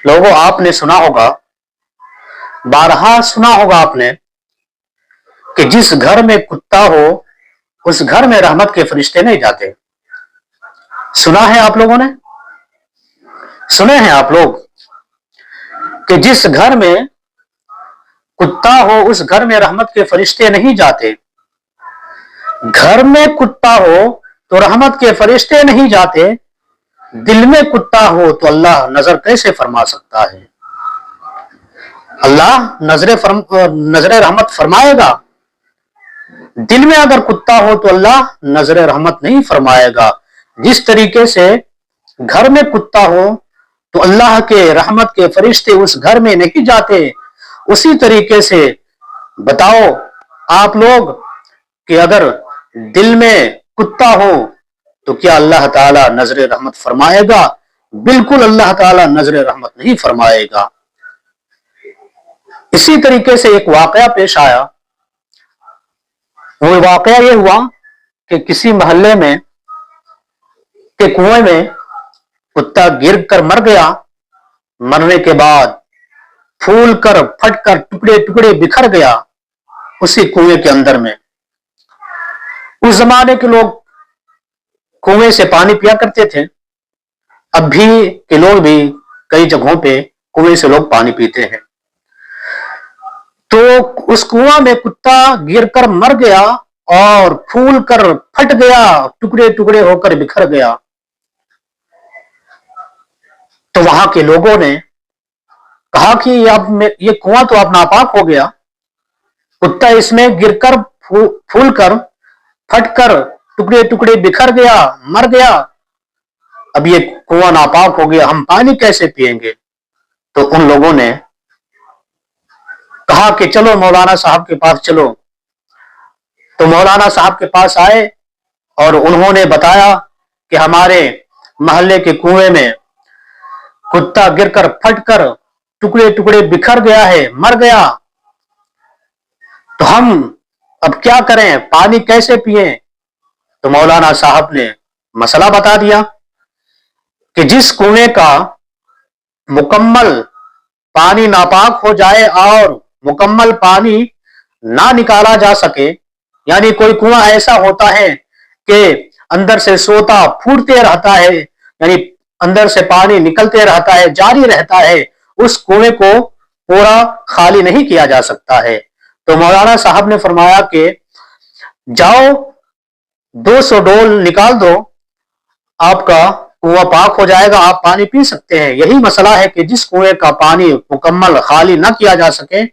लोगों, आपने सुना होगा, बारहा सुना होगा आपने कि जिस घर में कुत्ता हो उस घर में रहमत के फरिश्ते नहीं जाते। सुना है आप लोगों ने? सुने हैं आप लोग कि जिस घर में कुत्ता हो उस घर में रहमत के फरिश्ते नहीं जाते। घर में कुत्ता हो तो रहमत के फरिश्ते नहीं जाते, दिल में कुत्ता हो तो अल्लाह नजर कैसे फरमा सकता है? अल्लाह नजर रहमत फरमाएगा। दिल में अगर कुत्ता हो तो अल्लाह नजर रहमत नहीं फरमाएगा। जिस तरीके से घर में कुत्ता हो तो अल्लाह के रहमत के फरिश्ते उस घर में नहीं जाते, उसी तरीके से बताओ आप लोग कि अगर दिल में कुत्ता हो तो क्या अल्लाह ताला नजर रहमत फरमाएगा? बिल्कुल अल्लाह ताला नजर रहमत नहीं फरमाएगा। इसी तरीके से एक वाकया पेश आया। वो वाकया ये हुआ कि किसी मोहल्ले में के कुएं में कुत्ता गिर कर मर गया। मरने के बाद फूल कर फट कर टुकड़े टुकड़े बिखर गया उसी कुएं के अंदर में। उस जमाने के लोग कुएं से पानी पिया करते थे। अब भी के लोग भी कई जगहों पे कुएं से लोग पानी पीते हैं। तो उस कुआं में कुत्ता गिरकर मर गया और फूल कर फट गया, टुकड़े टुकड़े होकर बिखर गया। तो वहां के लोगों ने कहा कि अब ये कुआं तो अब नापाक हो गया, कुत्ता इसमें गिरकर फूल कर फट कर टुकड़े टुकड़े बिखर गया, मर गया, अब ये कुआं नापाक हो गया, हम पानी कैसे पिएंगे? तो उन लोगों ने कहा कि चलो मौलाना साहब के पास चलो। तो मौलाना साहब के पास आए और उन्होंने बताया कि हमारे मोहल्ले के कुएं में कुत्ता गिरकर फटकर टुकड़े टुकड़े बिखर गया है, मर गया, तो हम अब क्या करें, पानी कैसे पिए? तो मौलाना साहब ने मसला बता दिया कि जिस कुएं का मुकम्मल पानी नापाक हो जाए और मुकम्मल पानी ना निकाला जा सके, यानी कोई कुआं ऐसा होता है कि अंदर से सोता फूटते रहता है, यानी अंदर से पानी निकलते रहता है, जारी रहता है, उस कुएं को पूरा खाली नहीं किया जा सकता है। तो मौलाना साहब ने फरमाया कि जाओ 200 डोल निकाल दो, आपका कुआं पाक हो जाएगा, आप पानी पी सकते हैं। यही मसला है कि जिस कुएं का पानी मुकम्मल खाली ना किया जा सके,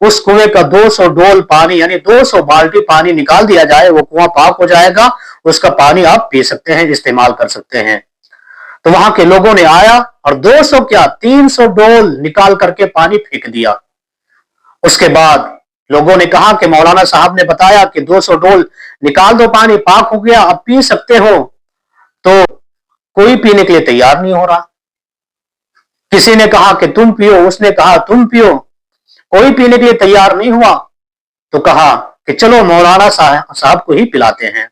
उस कुएं का 200 डोल पानी यानी 200 बाल्टी पानी निकाल दिया जाए, वो कुआं पाक हो जाएगा, उसका पानी आप पी सकते हैं, इस्तेमाल कर सकते हैं। तो वहां के लोगों ने आया और 200 क्या 300 डोल निकाल करके पानी फेंक दिया। उसके बाद लोगों ने कहा कि मौलाना साहब ने बताया कि 200 डोल निकाल दो, पानी पाक हो गया, अब पी सकते हो। तो कोई पीने के लिए तैयार नहीं हो रहा। किसी ने कहा कि तुम पियो, उसने कहा तुम पियो, कोई पीने के लिए तैयार नहीं हुआ। तो कहा कि चलो मौलाना साहब को ही पिलाते हैं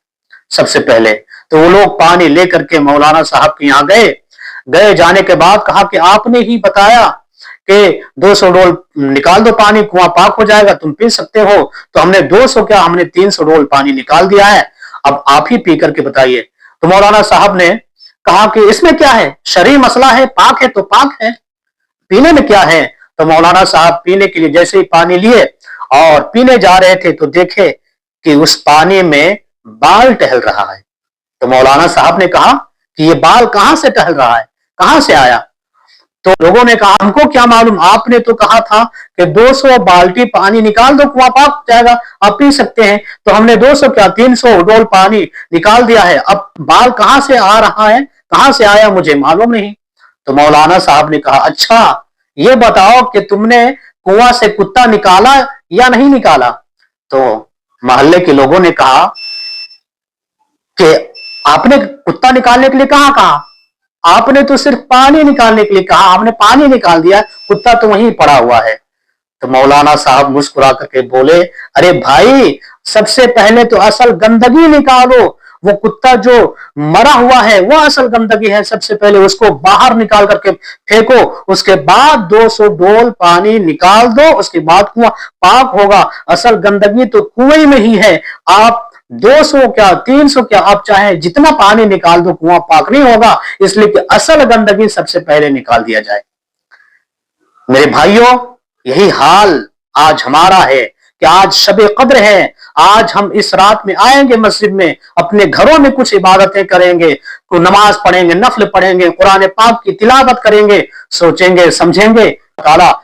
सबसे पहले। तो वो लोग पानी लेकर के मौलाना साहब के यहाँ गए। जाने के बाद कहा कि आपने ही बताया कि 200 डोल निकाल दो पानी, कुआं पाक हो जाएगा, तुम पी सकते हो। तो हमने 200 क्या, हमने 300 डोल पानी निकाल दिया है, अब आप ही पी करके बताइए। तो मौलाना साहब ने कहा कि इसमें क्या है, शरई मसला है, पाक है तो पाक है, पीने में क्या है। तो मौलाना साहब पीने के लिए जैसे ही पानी लिए और पीने जा रहे थे तो देखे कि उस पानी में बाल टहल रहा है। तो मौलाना साहब ने कहा कि ये बाल कहां से टहल रहा है, कहां से आया? तो लोगों ने कहा हमको क्या मालूम, आपने तो कहा था कि 200 बाल्टी पानी निकाल दो, कुआं पाक हो जाएगा, आप पी सकते हैं। तो हमने 200 क्या 300 डोल पानी निकाल दिया है, अब बाल कहां से आ रहा है, कहां से आया, मुझे मालूम नहीं। तो मौलाना साहब ने कहा अच्छा ये बताओ कि तुमने कुआं से कुत्ता निकाला या नहीं निकाला? तो मोहल्ले के लोगों ने कहा कि आपने कुत्ता निकालने के लिए कहा, आपने तो सिर्फ पानी निकालने के लिए कहा, हमने पानी निकाल दिया, कुत्ता तो वहीं पड़ा हुआ है। तो मौलाना साहब मुस्कुरा करके बोले, अरे भाई सबसे पहले तो असल गंदगी निकालो, वो कुत्ता जो मरा हुआ है वो असल गंदगी है। सबसे पहले उसको बाहर निकाल करके फेंको, उसके बाद 200 डोल पानी निकाल दो, उसके बाद कुआं पाक होगा। असल गंदगी तो कुएं में ही है। आप 200 क्या 300 क्या आप चाहे जितना पानी निकाल दो, कुआं पाक नहीं होगा। इसलिए कि असल गंदगी सबसे पहले निकाल दिया जाए। मेरे भाइयों, यही हाल आज हमारा है कि आज शबे कद्र है। आज हम इस रात में आएंगे मस्जिद में, अपने घरों में कुछ इबादतें करेंगे, कोई नमाज पढ़ेंगे, नफल पढ़ेंगे, कुरान पाक की तिलावत करेंगे, सोचेंगे समझेंगे ताला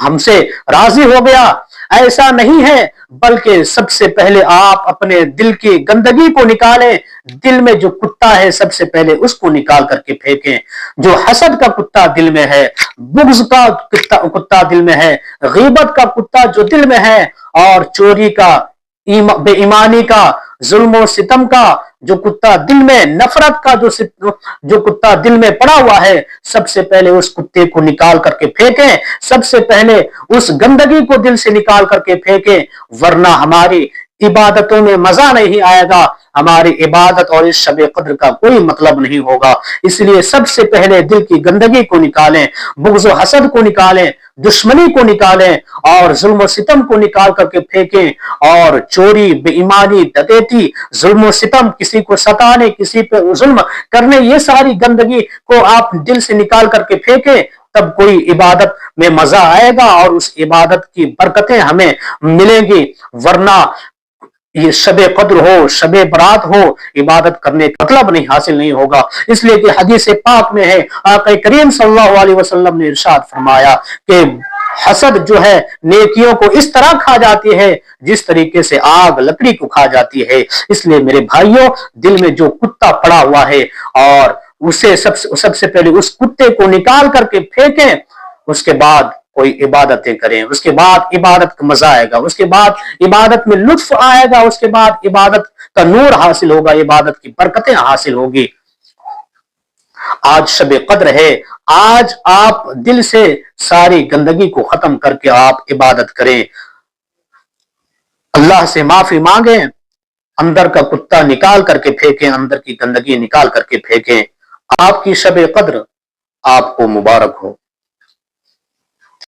हमसे राजी हो गया। ऐसा नहीं है, बल्कि सबसे पहले आप अपने दिल की गंदगी को निकालें। दिल में जो कुत्ता है सबसे पहले उसको निकाल करके फेंकें। जो हसद का कुत्ता दिल में है, बुग़्ज़ का कुत्ता दिल में है, गीबत का कुत्ता जो दिल में है, और चोरी का, बेईमानी का, जुल्म और सितम का जो कुत्ता दिल में, नफरत का जो कुत्ता दिल में पड़ा हुआ है, सबसे पहले उस कुत्ते को निकाल करके फेंकें। सबसे पहले उस गंदगी को दिल से निकाल करके फेंकें, वरना हमारी इबादतों में मजा नहीं आएगा, हमारी इबादत और इस शबे कद्र का कोई मतलब नहीं होगा। इसलिए सबसे पहले दिल की गंदगी को निकालें, बुग़्ज़ और हसद को निकालें, दुश्मनी को निकालें, और जुल्म और सितम को निकाल करके फेंकें। और चोरी, बेईमानी, डकैती, जुल्म और सितम, किसी को सताने, किसी पे जुल्म करने, ये सारी गंदगी को आप दिल से निकाल करके फेंकें, तब कोई इबादत में मजा आएगा और उस इबादत की बरकतें हमें मिलेंगी। वरना ये शबे कद्र हो, शबे बरात हो, इबादत करने का मतलब नहीं हासिल नहीं होगा। इसलिए कि हदीस पाक में है, आका करीम सल्लल्लाहु अलैहि वसल्लम ने इरशाद फरमाया कि हसद जो है नेकियों को इस तरह खा जाती है जिस तरीके से आग लकड़ी को खा जाती है। इसलिए मेरे भाइयों, दिल में जो कुत्ता पड़ा हुआ है, और उसे सबसे पहले उस कुत्ते को निकाल करके फेंकें, उसके बाद कोई इबादतें करें, उसके बाद इबादत का मजा आएगा, उसके बाद इबादत में लुत्फ आएगा, उसके बाद इबादत का नूर हासिल होगा, इबादत की बरकतें हासिल होगी। आज शबे कद्र है, आज आप दिल से सारी गंदगी को खत्म करके आप इबादत करें, अल्लाह से माफी मांगे, अंदर का कुत्ता निकाल करके फेंकें, अंदर की गंदगी निकाल करके फेंकें। आपकी शबे कद्र आपको मुबारक हो।